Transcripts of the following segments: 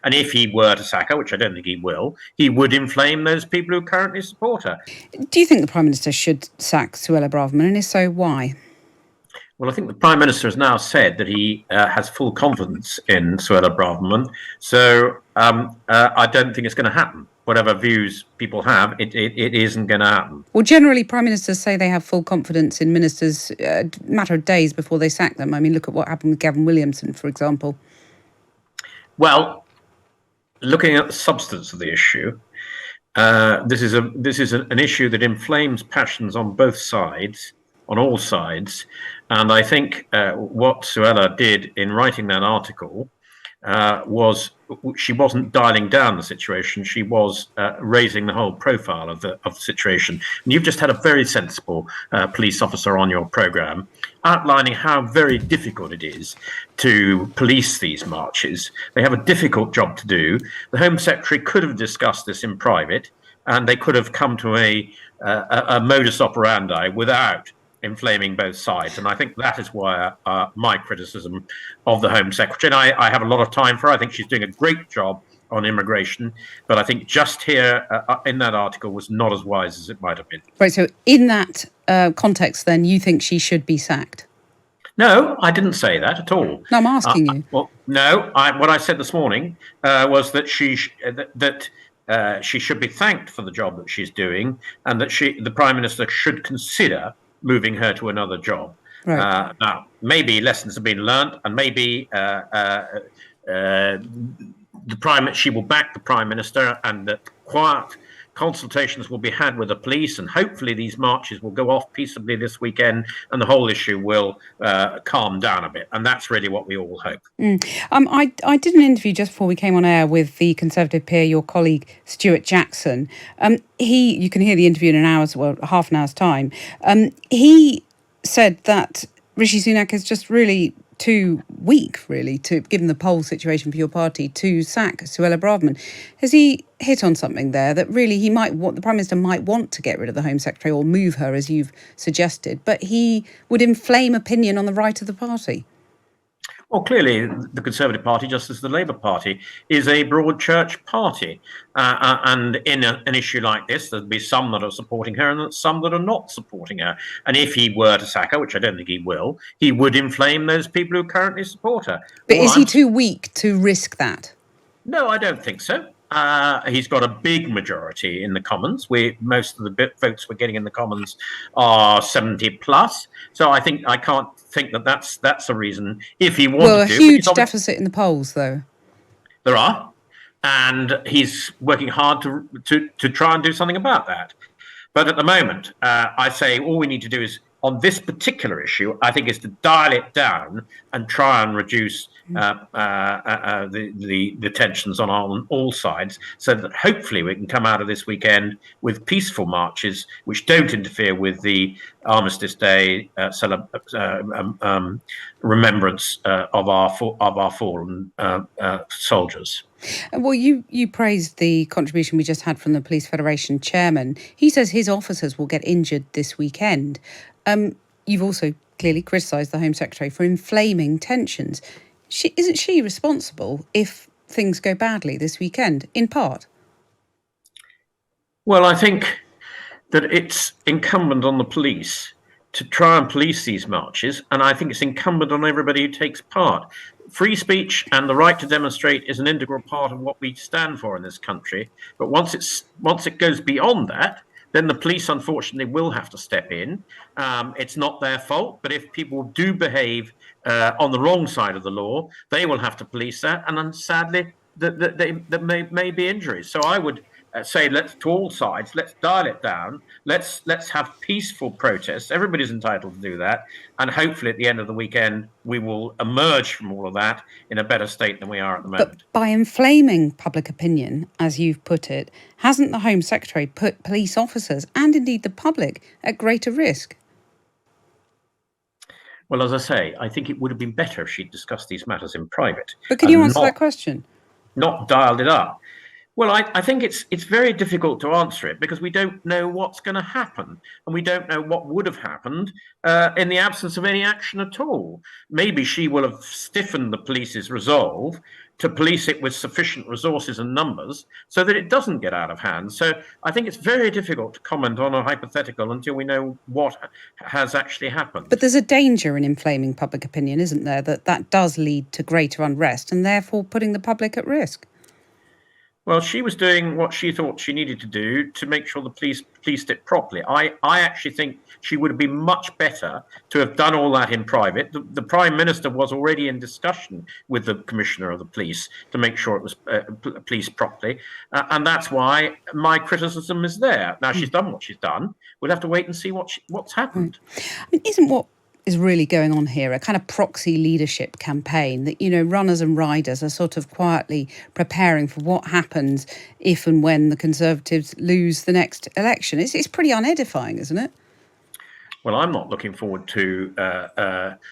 And if he were to sack her, which I don't think he will, he would inflame those people who currently support her. Do you think the Prime Minister should sack Suella Braverman, and if so, why? Well, I think the Prime Minister has now said that he has full confidence in Suella Braverman. So I don't think it's going to happen. Whatever views people have, it isn't going to happen. Well, generally, Prime Ministers say they have full confidence in ministers a matter of days before they sack them. I mean, look at what happened with Gavin Williamson, for example. Well, looking at the substance of the issue, this is an issue that inflames passions on both sides, on all sides. And I think what Suella did in writing that article was she wasn't dialing down the situation. She was raising the whole profile of the situation. And you've just had a very sensible police officer on your programme outlining how very difficult it is to police these marches. They have a difficult job to do. The Home Secretary could have discussed this in private, and they could have come to a modus operandi without inflaming both sides. And I think that is why my criticism of the Home Secretary, and I have a lot of time for her. I think she's doing a great job on immigration, but I think just here in that article was not as wise as it might have been. Right, so in that context, then, you think she should be sacked? No, I didn't say that at all. No, I'm asking you. Well, no, what I said this morning was that she should be thanked for the job that she's doing, and that the Prime Minister should consider moving her to another job. Right. Now, maybe lessons have been learnt, and maybe she will back the Prime Minister, and that quiet consultations will be had with the police, and hopefully these marches will go off peaceably this weekend, and the whole issue will calm down a bit. And that's really what we all hope. I did an interview just before we came on air with the Conservative peer, your colleague Stuart Jackson. You can hear the interview in half an hour's time. He said that Rishi Sunak is just really too weak, really, to, given the poll situation for your party, to sack Suella Braverman. Has he hit on something there that really the Prime Minister might want to get rid of the Home Secretary or move her, as you've suggested, but he would inflame opinion on the right of the party? Well, clearly, the Conservative Party, just as the Labour Party, is a broad church party. And in an issue like this, there'll be some that are supporting her and some that are not supporting her. And if he were to sack her, which I don't think he will, he would inflame those people who currently support her. But is he too weak to risk that? No, I don't think so. He's got a big majority in the Commons. Most of the votes we're getting in the Commons are 70 plus. So I can't think that that's a reason. If he wanted a huge deficit in the polls, though. There are, and he's working hard to try and do something about that. But at the moment, I say all we need to do is, on this particular issue, I think, is to dial it down and try and reduce the tensions on all sides, so that hopefully we can come out of this weekend with peaceful marches which don't interfere with the Armistice Day remembrance of our fallen soldiers. Well, you praised the contribution we just had from the Police Federation chairman. He says his officers will get injured this weekend. You've also clearly criticised the Home Secretary for inflaming tensions. Isn't she responsible if things go badly this weekend, in part? Well, I think that it's incumbent on the police to try and police these marches, and I think it's incumbent on everybody who takes part. Free speech and the right to demonstrate is an integral part of what we stand for in this country. But once it goes beyond that, then the police, unfortunately, will have to step in. It's not their fault, but if people do behave on the wrong side of the law, they will have to police that. And then, sadly, there may be injuries. So I would say, to all sides, let's dial it down. Let's have peaceful protests. Everybody's entitled to do that. And hopefully at the end of the weekend, we will emerge from all of that in a better state than we are at the moment. But by inflaming public opinion, as you've put it, hasn't the Home Secretary put police officers and indeed the public at greater risk? Well, as I say, I think it would have been better if she'd discussed these matters in private. But can you answer that question? Not dialed it up. Well, I think it's very difficult to answer it because we don't know what's going to happen, and we don't know what would have happened in the absence of any action at all. Maybe she will have stiffened the police's resolve to police it with sufficient resources and numbers so that it doesn't get out of hand. So I think it's very difficult to comment on a hypothetical until we know what has actually happened. But there's a danger in inflaming public opinion, isn't there, that does lead to greater unrest and therefore putting the public at risk? Well, she was doing what she thought she needed to do to make sure the police policed it properly. I actually think she would have been much better to have done all that in private. The Prime Minister was already in discussion with the Commissioner of the Police to make sure it was policed properly. And that's why my criticism is there. Now, she's done what she's done. We'll have to wait and see what's happened. I mean, isn't what is really going on here a kind of proxy leadership campaign that, runners and riders are sort of quietly preparing for what happens if and when the Conservatives lose the next election? It's pretty unedifying, isn't it? Well, I'm not looking forward to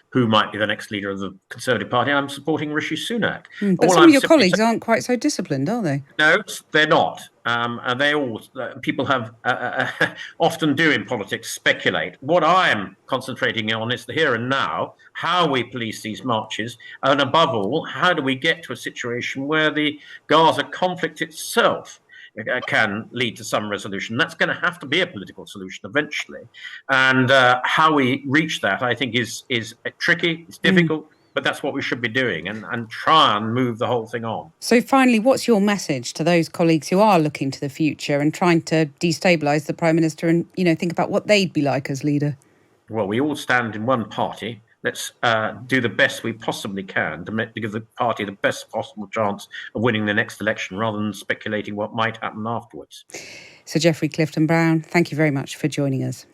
who might be the next leader of the Conservative Party. I'm supporting Rishi Sunak. But some of your colleagues aren't quite so disciplined, are they? No, they're not. And they all people have often do in politics speculate. What I am concentrating on is the here and now, how we police these marches, and above all, how do we get to a situation where the Gaza conflict itself can lead to some resolution. That's going to have to be a political solution eventually. And how we reach that, I think, is tricky, it's difficult, but that's what we should be doing and try and move the whole thing on. So finally, what's your message to those colleagues who are looking to the future and trying to destabilise the Prime Minister and, think about what they'd be like as leader? Well, we all stand in one party. Let's do the best we possibly can to give the party the best possible chance of winning the next election rather than speculating what might happen afterwards. So Geoffrey Clifton Brown, thank you very much for joining us.